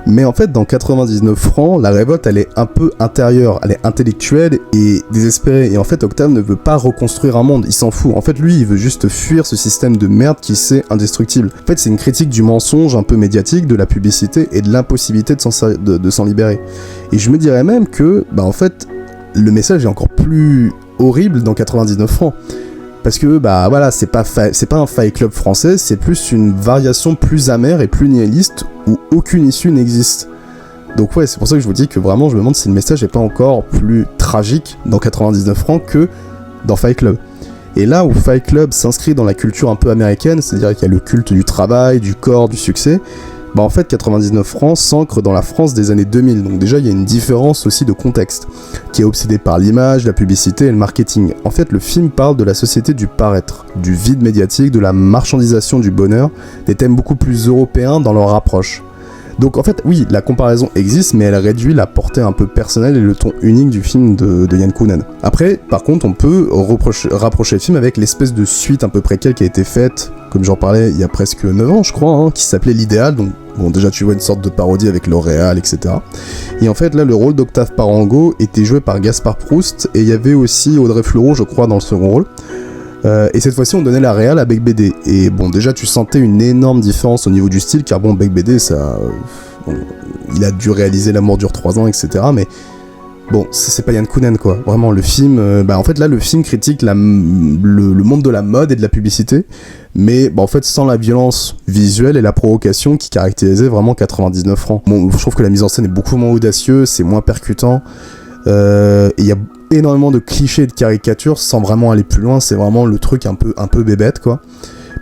Mais en fait, dans 99 francs, la révolte, elle est un peu intérieure, elle est intellectuelle et désespérée. Et en fait, Octave ne veut pas reconstruire un monde, il s'en fout. En fait, lui, il veut juste fuir ce système de merde qui sait indestructible. En fait, c'est une critique du mensonge un peu médiatique, de la publicité et de l'impossibilité de s'en libérer. Et je me dirais même que, en fait, le message est encore plus horrible dans 99 francs. Parce que, voilà, c'est pas un Fight Club français, c'est plus une variation plus amère et plus nihiliste où aucune issue n'existe. Donc ouais, c'est pour ça que je vous dis que vraiment, je me demande si le message n'est pas encore plus tragique dans 99 francs que dans Fight Club. Et là où Fight Club s'inscrit dans la culture un peu américaine, c'est-à-dire qu'il y a le culte du travail, du corps, du succès, en fait 99 francs s'ancre dans la France des années 2000, donc déjà il y a une différence aussi de contexte, qui est obsédée par l'image, la publicité et le marketing. En fait le film parle de la société du paraître, du vide médiatique, de la marchandisation du bonheur, des thèmes beaucoup plus européens dans leur approche. Donc en fait oui, la comparaison existe, mais elle réduit la portée un peu personnelle et le ton unique du film de Yann Kounen. Après, par contre, on peut rapprocher le film avec l'espèce de suite un peu préquelle qui a été faite, comme j'en parlais il y a presque 9 ans je crois, qui s'appelait L'Idéal, donc bon déjà tu vois une sorte de parodie avec L'Oréal, etc. Et en fait là le rôle d'Octave Parango était joué par Gaspard Proust, et il y avait aussi Audrey Fleurot je crois dans le second rôle. Et cette fois-ci on donnait la réal à Bec BD, et bon déjà tu sentais une énorme différence au niveau du style, car bon Bec BD ça... il a dû réaliser L'amour dure 3 ans, etc. mais bon, c'est pas Yann Kounen quoi, vraiment le film, en fait là le film critique le monde de la mode et de la publicité, mais en fait sans la violence visuelle et la provocation qui caractérisait vraiment 99 francs. Bon, je trouve que la mise en scène est beaucoup moins audacieuse, c'est moins percutant, Il y a énormément de clichés et de caricatures sans vraiment aller plus loin, c'est vraiment le truc un peu bébête, quoi.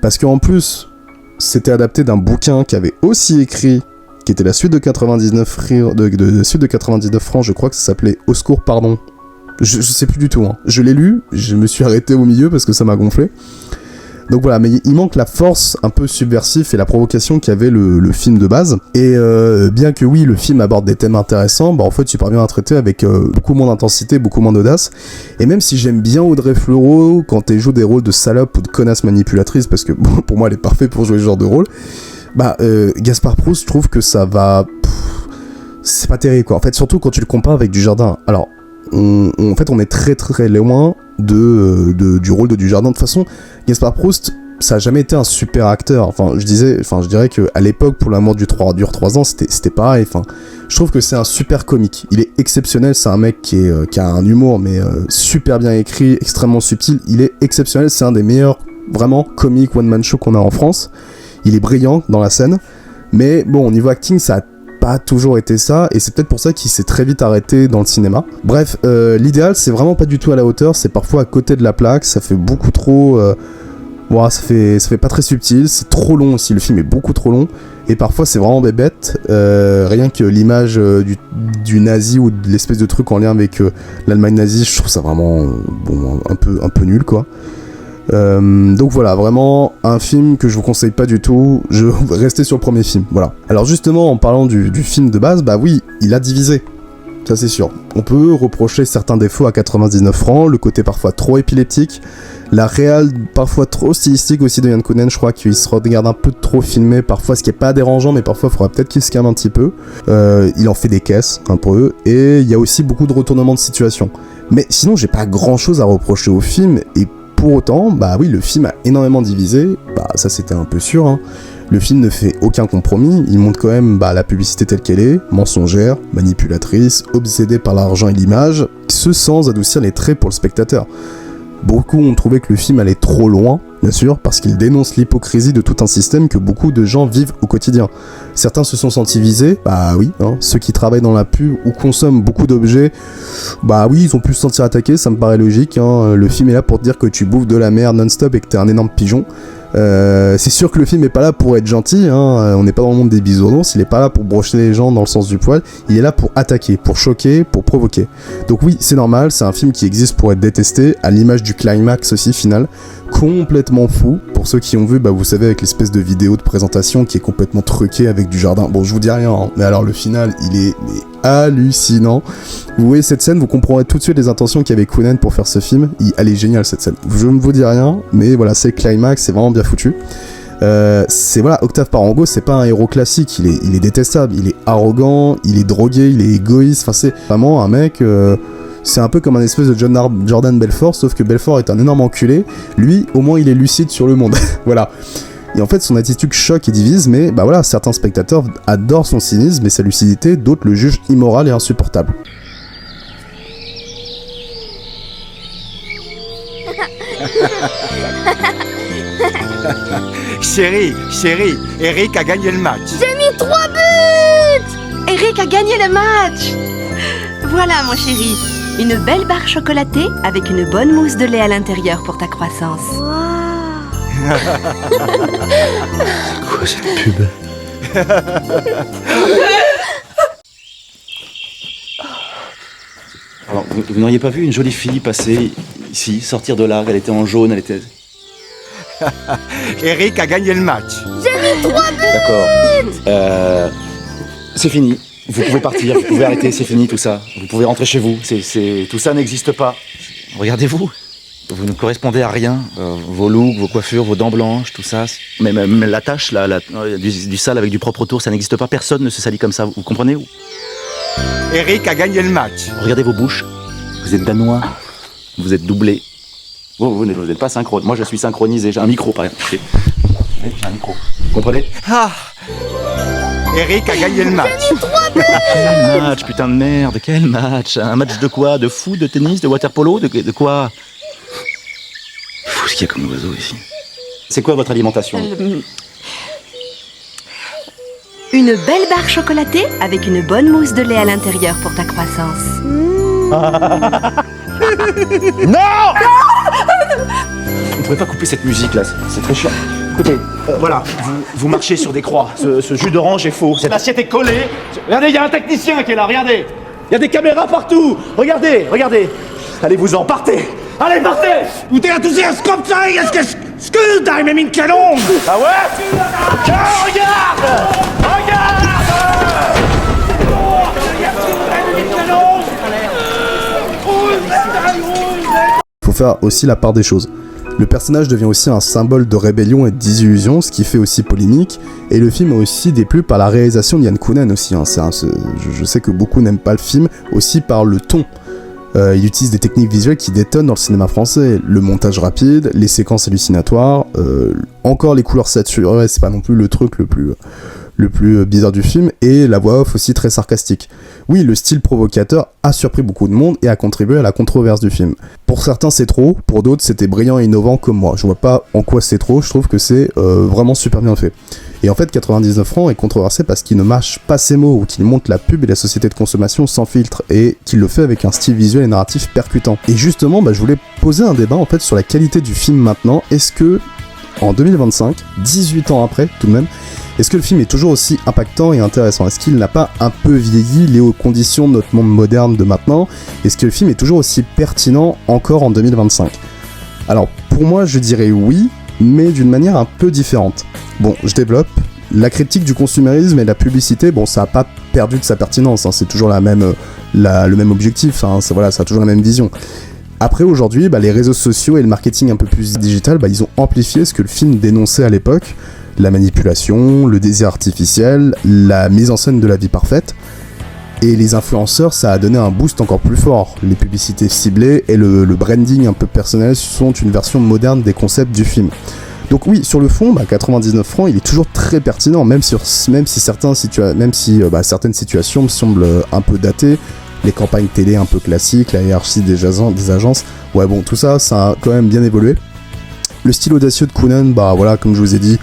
Parce qu'en plus, c'était adapté d'un bouquin qu'avait aussi écrit, qui était la suite de 99 francs, je crois que ça s'appelait Au secours, pardon. Je sais plus du tout, hein. Je l'ai lu, je me suis arrêté au milieu parce que ça m'a gonflé. Donc voilà, mais il manque la force un peu subversive et la provocation qu'avait le film de base. Et bien que oui, le film aborde des thèmes intéressants, bah en fait, il parvient à traiter avec beaucoup moins d'intensité, beaucoup moins d'audace. Et même si j'aime bien Audrey Fleurot quand elle joue des rôles de salope ou de connasse manipulatrice, parce que bon, pour moi, elle est parfaite pour jouer ce genre de rôle, bah Gaspard Proust, je trouve que ça va... c'est pas terrible, quoi. En fait, surtout quand tu le compares avec Dujardin. Alors, en fait, on est très très loin du rôle de Dujardin. De toute façon, Gaspard Proust, ça a jamais été un super acteur. Je dirais qu'à l'époque, pour l'amour dure 3 ans, c'était pareil. Enfin, je trouve que c'est un super comique. Il est exceptionnel. C'est un mec qui a un humour, mais super bien écrit, extrêmement subtil. Il est exceptionnel. C'est un des meilleurs, vraiment, comiques one-man show qu'on a en France. Il est brillant dans la scène. Mais bon, au niveau acting, ça a pas toujours été ça, et c'est peut-être pour ça qu'il s'est très vite arrêté dans le cinéma. Bref, l'idéal, c'est vraiment pas du tout à la hauteur, c'est parfois à côté de la plaque, ça fait beaucoup trop... ça fait pas très subtil, c'est trop long aussi, le film est beaucoup trop long, et parfois c'est vraiment bébête, rien que l'image du nazi ou de l'espèce de truc en lien avec l'Allemagne nazie, je trouve ça vraiment un peu nul, quoi. Donc voilà, vraiment un film que je vous conseille pas du tout. Je vais rester sur le premier film, voilà. Alors justement, en parlant du film de base, bah oui, il a divisé, ça c'est sûr. On peut reprocher certains défauts à 99 francs, le côté parfois trop épileptique, la réal parfois trop stylistique aussi de Yann Kounen, je crois qu'il se regarde un peu trop filmé parfois, ce qui est pas dérangeant, mais parfois il faudra peut-être qu'il se calme un petit peu. Il en fait des caisses un peu, et il y a aussi beaucoup de retournements de situation. Mais sinon, j'ai pas grand chose à reprocher au film, et pour autant, bah oui, le film a énormément divisé, bah ça c'était un peu sûr, hein. Le film ne fait aucun compromis, il montre quand même la publicité telle qu'elle est, mensongère, manipulatrice, obsédée par l'argent et l'image, ce sans adoucir les traits pour le spectateur. Beaucoup ont trouvé que le film allait trop loin, bien sûr, parce qu'il dénonce l'hypocrisie de tout un système que beaucoup de gens vivent au quotidien. Certains se sont sentis visés, bah oui, hein, ceux qui travaillent dans la pub ou consomment beaucoup d'objets, bah oui, ils ont pu se sentir attaqués, ça me paraît logique, hein. Le film est là pour te dire que tu bouffes de la merde non-stop et que t'es un énorme pigeon. C'est sûr que le film est pas là pour être gentil, hein. On n'est pas dans le monde des bisounours, il est pas là pour brocher les gens dans le sens du poil, il est là pour attaquer, pour choquer, pour provoquer. Donc oui, c'est normal, c'est un film qui existe pour être détesté, à l'image du climax aussi final, complètement fou. Pour ceux qui ont vu, bah vous savez, avec l'espèce de vidéo de présentation qui est complètement truquée avec Dujardin. Bon, je vous dis rien, hein, mais alors le final, il est hallucinant. Vous voyez cette scène, vous comprendrez tout de suite les intentions qu'avait Kounen pour faire ce film. Elle est géniale cette scène. Je ne vous dis rien, mais voilà, c'est le climax, c'est vraiment bien foutu. C'est voilà, Octave Parango, c'est pas un héros classique, il est détestable, il est arrogant, il est drogué, il est égoïste. Enfin, c'est vraiment un mec. C'est un peu comme un espèce de Jordan Belfort, sauf que Belfort est un énorme enculé. Lui, au moins, il est lucide sur le monde. Voilà. Et en fait, son attitude choque et divise, mais bah voilà, certains spectateurs adorent son cynisme et sa lucidité, d'autres le jugent immoral et insupportable. Chérie, Eric a gagné le match. J'ai mis 3 buts! Eric a gagné le match! Voilà, mon chéri, une belle barre chocolatée avec une bonne mousse de lait à l'intérieur pour ta croissance. Quoi cette pub? Alors, vous n'auriez pas vu une jolie fille passer ici, sortir de là, elle était en jaune, elle était... Eric a gagné le match. J'ai mis 3 buts! D'accord. C'est fini. Vous pouvez partir, vous pouvez arrêter, c'est fini tout ça. Vous pouvez rentrer chez vous, tout ça n'existe pas. Regardez-vous, vous ne correspondez à rien. Vos looks, vos coiffures, vos dents blanches, tout ça. Même la tache, du sale avec du propre autour, ça n'existe pas. Personne ne se salit comme ça, vous comprenez? Eric a gagné le match. Regardez vos bouches, vous êtes danois, vous êtes doublés. Vous n'êtes pas synchrone, moi je suis synchronisé, j'ai un micro par exemple. J'ai un micro, vous comprenez? Ah, Eric a gagné le match. Quel match, putain de merde, quel match? Un match de quoi? De foot, de tennis, de waterpolo, de quoi? Fou ce qu'il y a comme oiseau ici. C'est quoi votre alimentation? Une belle barre chocolatée avec une bonne mousse de lait à l'intérieur pour ta croissance. Non! On pourrait pas couper cette musique là, c'est très chiant. Écoutez, voilà, vous marchez sur des croix. Ce jus d'orange est faux. Cette assiette est collée. Regardez, il y a un technicien qui est là, regardez. Il y a des caméras partout. Regardez. Allez-vous en, partez. Allez, partez. Vous êtes enthousiaste comme ça, est-ce que t'as même une canon? Ah ouais? Tiens, regarde. Faut faire aussi la part des choses. Le personnage devient aussi un symbole de rébellion et de désillusion, ce qui fait aussi polémique, et le film est aussi déplu par la réalisation d'Yann Kounen aussi. Je sais que beaucoup n'aiment pas le film, aussi par le ton. Il utilise des techniques visuelles qui détonnent dans le cinéma français. Le montage rapide, les séquences hallucinatoires, encore les couleurs saturées, c'est pas non plus le truc le plus bizarre du film, et la voix off aussi très sarcastique. Oui, le style provocateur a surpris beaucoup de monde et a contribué à la controverse du film. Pour certains c'est trop, pour d'autres c'était brillant et innovant comme moi. Je vois pas en quoi c'est trop, je trouve que c'est vraiment super bien fait. Et en fait 99 francs est controversé parce qu'il ne mâche pas ses mots, ou qu'il montre la pub et la société de consommation sans filtre, et qu'il le fait avec un style visuel et narratif percutant. Et justement, je voulais poser un débat en fait sur la qualité du film maintenant. Est-ce que, en 2025, 18 ans après tout de même, est-ce que le film est toujours aussi impactant et intéressant? Est-ce qu'il n'a pas un peu vieilli lié aux conditions de notre monde moderne de maintenant? Est-ce que le film est toujours aussi pertinent encore en 2025? Alors, pour moi, je dirais oui, mais d'une manière un peu différente. Bon, je développe. La critique du consumérisme et la publicité, ça n'a pas perdu de sa pertinence, c'est toujours le même objectif, ça a toujours la même vision. Après, aujourd'hui, les réseaux sociaux et le marketing un peu plus digital, ils ont amplifié ce que le film dénonçait à l'époque. La manipulation, le désir artificiel, la mise en scène de la vie parfaite. Et les influenceurs, ça a donné un boost encore plus fort. Les publicités ciblées et le branding un peu personnel sont une version moderne des concepts du film. Donc oui, sur le fond, 99 francs, il est toujours très pertinent, même si certaines situations me semblent un peu datées. Les campagnes télé un peu classiques, la hiérarchie des agences, tout ça, ça a quand même bien évolué. Le style audacieux de Kounen, comme je vous ai dit,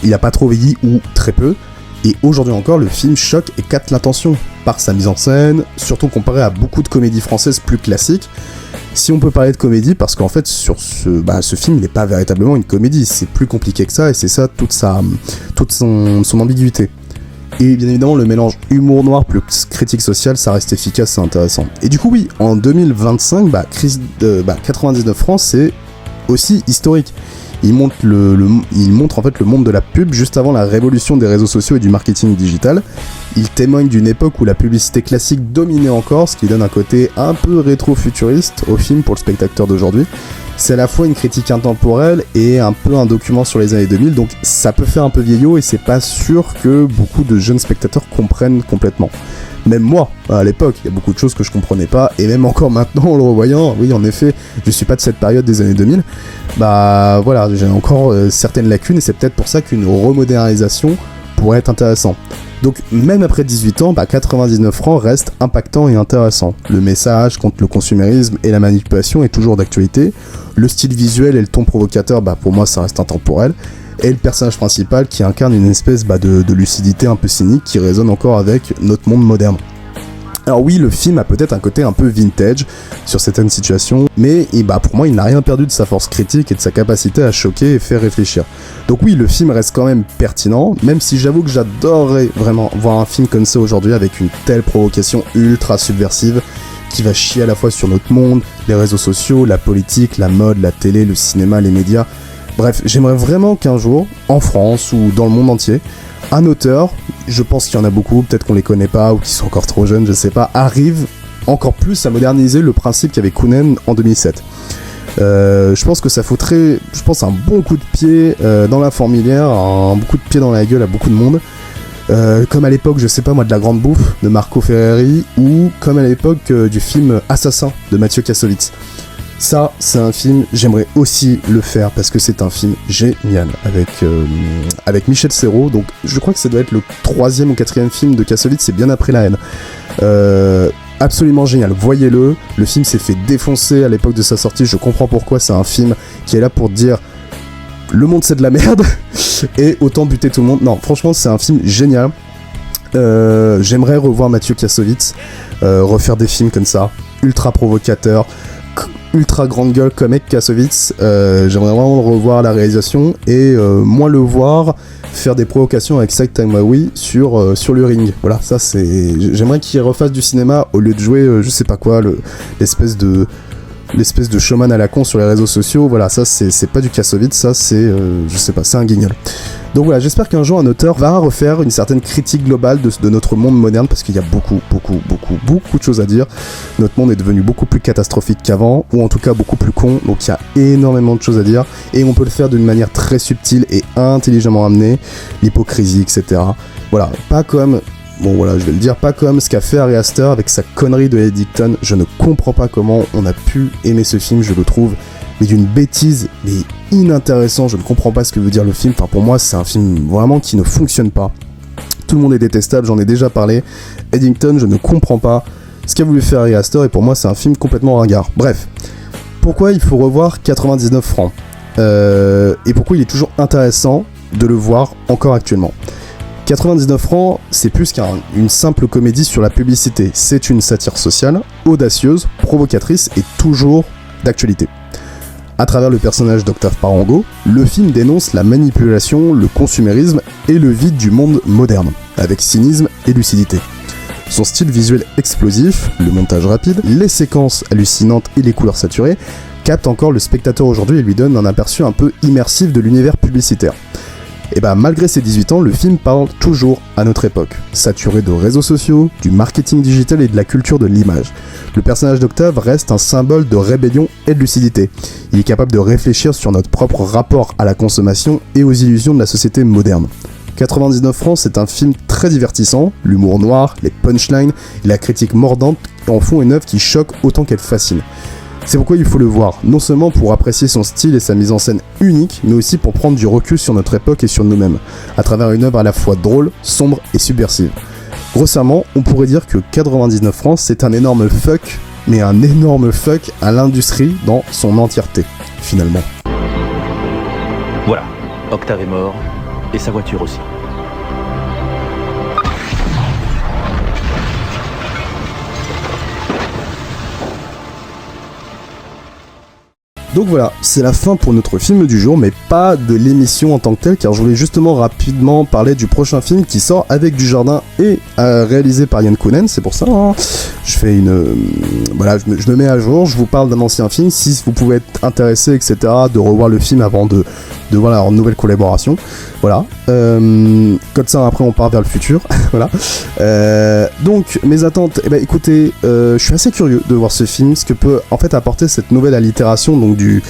il a pas trop vieilli ou très peu. Et aujourd'hui encore, le film choque et capte l'attention par sa mise en scène, surtout comparé à beaucoup de comédies françaises plus classiques. Si on peut parler de comédie, parce qu'en fait, sur ce film, il n'est pas véritablement une comédie, c'est plus compliqué que ça, et c'est ça toute son ambiguïté. Et bien évidemment, le mélange humour noir plus critique sociale, ça reste efficace, c'est intéressant. Et du coup, oui, en 2025, 99 francs, c'est aussi historique. Il montre en fait le monde de la pub juste avant la révolution des réseaux sociaux et du marketing digital. Il témoigne d'une époque où la publicité classique dominait encore, ce qui donne un côté un peu rétro-futuriste au film pour le spectateur d'aujourd'hui. C'est à la fois une critique intemporelle et un peu un document sur les années 2000, donc ça peut faire un peu vieillot et c'est pas sûr que beaucoup de jeunes spectateurs comprennent complètement. Même moi, à l'époque, il y a beaucoup de choses que je comprenais pas, et même encore maintenant en le revoyant, oui en effet, je suis pas de cette période des années 2000, j'ai encore certaines lacunes, et c'est peut-être pour ça qu'une remodernisation pourrait être intéressant. Donc même après 18 ans, 99 francs reste impactant et intéressant. Le message contre le consumérisme et la manipulation est toujours d'actualité, le style visuel et le ton provocateur, pour moi ça reste intemporel, et le personnage principal qui incarne une espèce de lucidité un peu cynique qui résonne encore avec notre monde moderne. Alors oui, le film a peut-être un côté un peu vintage sur certaines situations, mais pour moi il n'a rien perdu de sa force critique et de sa capacité à choquer et faire réfléchir. Donc oui, le film reste quand même pertinent, même si j'avoue que j'adorerais vraiment voir un film comme ça aujourd'hui avec une telle provocation ultra subversive qui va chier à la fois sur notre monde, les réseaux sociaux, la politique, la mode, la télé, le cinéma, les médias. Bref, j'aimerais vraiment qu'un jour, en France ou dans le monde entier, un auteur, je pense qu'il y en a beaucoup, peut-être qu'on les connaît pas ou qu'ils sont encore trop jeunes, je sais pas, arrive encore plus à moderniser le principe qu'avait Kounen en 2007. Je pense que ça foutrait, un bon coup de pied dans la fourmilière, un coup de pied dans la gueule à beaucoup de monde. Comme à l'époque, je sais pas moi, de La Grande Bouffe de Marco Ferreri, ou comme à l'époque du film Assassin de Mathieu Kassovitz. Ça, c'est un film, j'aimerais aussi le faire parce que c'est un film génial avec Michel Serrault. Donc, je crois que ça doit être le 3e ou 4e film de Kassovitz, c'est bien après La Haine. Absolument génial, voyez-le. Le film s'est fait défoncer à l'époque de sa sortie. Je comprends pourquoi. C'est un film qui est là pour dire le monde c'est de la merde et autant buter tout le monde. Non, franchement, c'est un film génial. J'aimerais revoir Mathieu Kassovitz refaire des films comme ça, ultra provocateur, ultra grande gueule comme mec Kassovitz. J'aimerais vraiment revoir la réalisation et moi le voir faire des provocations avec Saïd Taghmaoui sur le ring. Voilà, ça c'est... J'aimerais qu'il refasse du cinéma au lieu de jouer je sais pas quoi, l'espèce de showman à la con sur les réseaux sociaux. Voilà, ça c'est pas du Kassovitz, ça c'est je sais pas, c'est un guignol. Donc voilà, j'espère qu'un jour un auteur va refaire une certaine critique globale de notre monde moderne, parce qu'il y a beaucoup de choses à dire. Notre monde est devenu beaucoup plus catastrophique qu'avant, ou en tout cas beaucoup plus con, donc il y a énormément de choses à dire, et on peut le faire d'une manière très subtile et intelligemment amenée, l'hypocrisie, etc. Voilà, pas comme... Bon voilà, je vais le dire, pas comme ce qu'a fait Ari Aster avec sa connerie de Eddington. Je ne comprends pas comment on a pu aimer ce film, je le trouve mais d'une bêtise, mais inintéressant. Je ne comprends pas ce que veut dire le film. Enfin, pour moi, c'est un film vraiment qui ne fonctionne pas. Tout le monde est détestable, j'en ai déjà parlé. Eddington, je ne comprends pas ce qu'a voulu faire Ari Aster, et pour moi, c'est un film complètement ringard. Bref, pourquoi il faut revoir 99 francs et pourquoi il est toujours intéressant de le voir encore actuellement. 99 francs, c'est plus qu'une simple comédie sur la publicité. C'est une satire sociale, audacieuse, provocatrice et toujours d'actualité. À travers le personnage d'Octave Parango, le film dénonce la manipulation, le consumérisme et le vide du monde moderne, avec cynisme et lucidité. Son style visuel explosif, le montage rapide, les séquences hallucinantes et les couleurs saturées captent encore le spectateur aujourd'hui et lui donnent un aperçu un peu immersif de l'univers publicitaire. Et malgré ses 18 ans, le film parle toujours à notre époque, saturé de réseaux sociaux, du marketing digital et de la culture de l'image. Le personnage d'Octave reste un symbole de rébellion et de lucidité. Il est capable de réfléchir sur notre propre rapport à la consommation et aux illusions de la société moderne. 99 francs, c'est un film très divertissant, l'humour noir, les punchlines et la critique mordante en font une œuvre qui choque autant qu'elle fascine. C'est pourquoi il faut le voir, non seulement pour apprécier son style et sa mise en scène unique, mais aussi pour prendre du recul sur notre époque et sur nous-mêmes, à travers une œuvre à la fois drôle, sombre et subversive. Grossièrement, on pourrait dire que 99 francs, c'est un énorme fuck, mais un énorme fuck à l'industrie dans son entièreté, finalement. Voilà, Octave est mort, et sa voiture aussi. Donc voilà, c'est la fin pour notre film du jour, mais pas de l'émission en tant que telle, car je voulais justement rapidement parler du prochain film qui sort avec Dujardin et réalisé par Yann Kounen. C'est pour ça, je fais voilà, je me mets à jour, je vous parle d'un ancien film, si vous pouvez être intéressé, etc., de revoir le film avant de voir leur nouvelle collaboration. Voilà. Comme ça, après, on part vers le futur. Voilà. Donc, mes attentes, écoutez, je suis assez curieux de voir ce film, ce que peut en fait apporter cette nouvelle allitération, donc du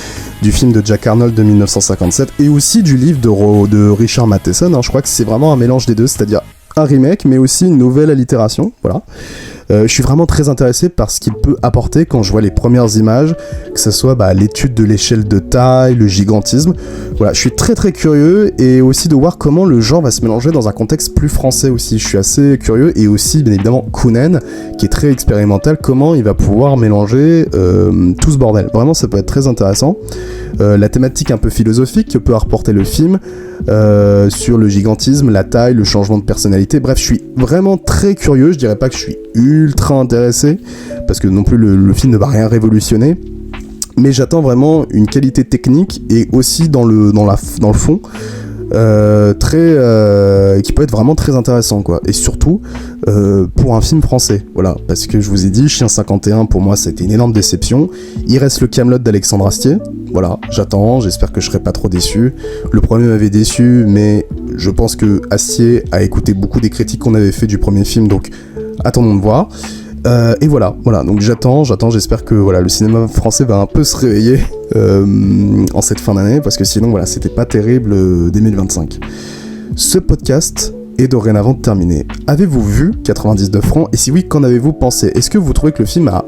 film de Jack Arnold de 1957 et aussi du livre de Richard Matheson. Je crois que c'est vraiment un mélange des deux, c'est-à-dire un remake, mais aussi une nouvelle allitération. Voilà. Je suis vraiment très intéressé par ce qu'il peut apporter quand je vois les premières images, que ce soit l'étude de l'échelle de taille, le gigantisme. Voilà, je suis très très curieux, et aussi de voir comment le genre va se mélanger dans un contexte plus français aussi. Je suis assez curieux, et aussi bien évidemment Kounen, qui est très expérimental, comment il va pouvoir mélanger tout ce bordel. Vraiment, ça peut être très intéressant. La thématique un peu philosophique que peut apporter le film sur le gigantisme, la taille, le changement de personnalité. Bref, je suis vraiment très curieux. Je dirais pas que je suis ultra intéressé, parce que non plus le film ne va rien révolutionner, mais j'attends vraiment une qualité technique et aussi dans le fond qui peut être vraiment très intéressant, quoi. Et surtout pour un film français, voilà, parce que je vous ai dit, Chien 51 pour moi c'était une énorme déception. Il reste le Kaamelott d'Alexandre Astier, voilà, j'attends, j'espère que je serai pas trop déçu. Le premier m'avait déçu, mais je pense que Astier a écouté beaucoup des critiques qu'on avait fait du premier film, donc attendons de voir. Et voilà, donc j'attends, j'espère que voilà, le cinéma français va un peu se réveiller en cette fin d'année, parce que sinon voilà, c'était pas terrible 2025. Ce podcast est dorénavant terminé. Avez-vous vu 99 francs, et si oui, qu'en avez-vous pensé? Est-ce que vous trouvez que le film a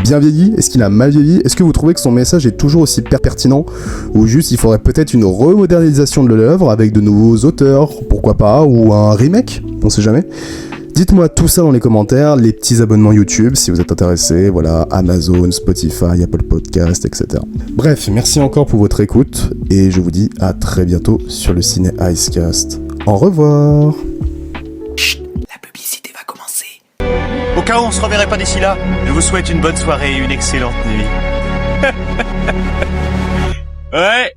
bien vieilli? Est-ce qu'il a mal vieilli? Est-ce que vous trouvez que son message est toujours aussi pertinent, ou juste il faudrait peut-être une remodernisation de l'œuvre avec de nouveaux auteurs, pourquoi pas, ou un remake, on sait jamais. Dites-moi tout ça dans les commentaires, les petits abonnements YouTube si vous êtes intéressés, voilà, Amazon, Spotify, Apple Podcast, etc. Bref, merci encore pour votre écoute, et je vous dis à très bientôt sur le Ciné Icecast. Au revoir. Chut, la publicité va commencer. cas où on se reverrait pas d'ici là, je vous souhaite une bonne soirée et une excellente nuit. Ouais.